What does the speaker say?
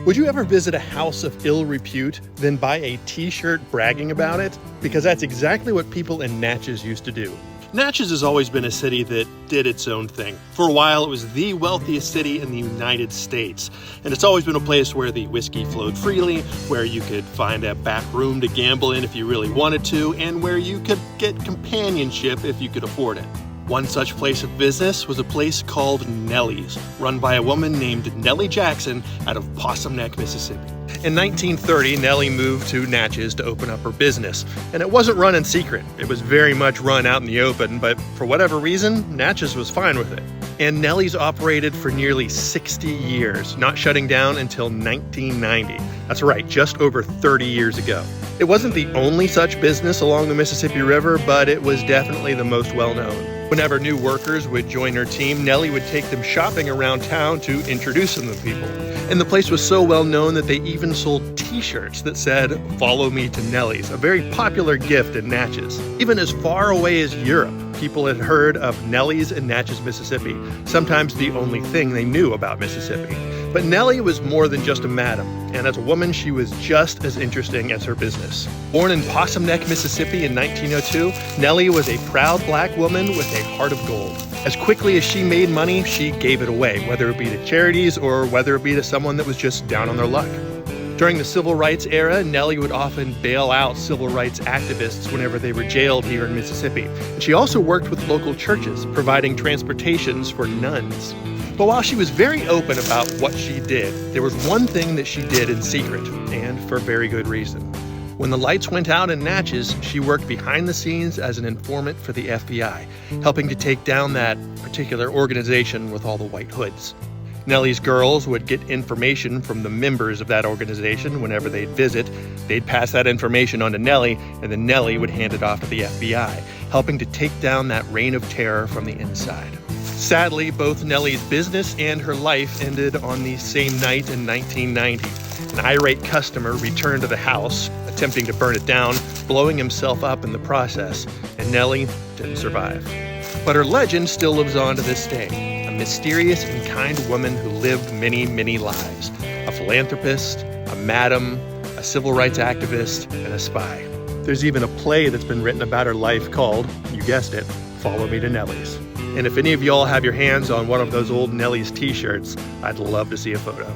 Would you ever visit a house of ill repute, then buy a t-shirt bragging about it? Because that's exactly what people in Natchez used to do. Natchez has always been a city that did its own thing. For a while, it was the wealthiest city in the United States. And it's always been a place where the whiskey flowed freely, where you could find a back room to gamble in if you really wanted to, and where you could get companionship if you could afford it. One such place of business was a place called Nellie's, run by a woman named Nellie Jackson out of Possum Neck, Mississippi. In 1930, Nellie moved to Natchez to open up her business, and it wasn't run in secret. It was very much run out in the open, but for whatever reason, Natchez was fine with it. And Nellie's operated for nearly 60 years, not shutting down until 1990. That's right, just over 30 years ago. It wasn't the only such business along the Mississippi River, but it was definitely the most well-known. Whenever new workers would join her team, Nellie would take them shopping around town to introduce them to people. And the place was so well known that they even sold t-shirts that said, "Follow me to Nellie's," a very popular gift in Natchez. Even as far away as Europe, people had heard of Nellie's in Natchez, Mississippi, sometimes the only thing they knew about Mississippi. But Nellie was more than just a madam, and as a woman, she was just as interesting as her business. Born in Possum Neck, Mississippi in 1902, Nellie was a proud black woman with a heart of gold. As quickly as she made money, she gave it away, whether it be to charities or whether it be to someone that was just down on their luck. During the civil rights era, Nellie would often bail out civil rights activists whenever they were jailed here in Mississippi. And she also worked with local churches, providing transportations for nuns. But while she was very open about what she did, there was one thing that she did in secret, and for very good reason. When the lights went out in Natchez, she worked behind the scenes as an informant for the FBI, helping to take down that particular organization with all the white hoods. Nellie's girls would get information from the members of that organization whenever they'd visit. They'd pass that information on to Nellie, and then Nellie would hand it off to the FBI, helping to take down that reign of terror from the inside. Sadly, both Nellie's business and her life ended on the same night in 1990. An irate customer returned to the house, attempting to burn it down, blowing himself up in the process, and Nellie didn't survive. But her legend still lives on to this day. A mysterious and kind woman who lived many, many lives. A philanthropist, a madam, a civil rights activist, and a spy. There's even a play that's been written about her life called, you guessed it, Follow Me to Nellie's. And if any of y'all have your hands on one of those old Nellie's t-shirts, I'd love to see a photo.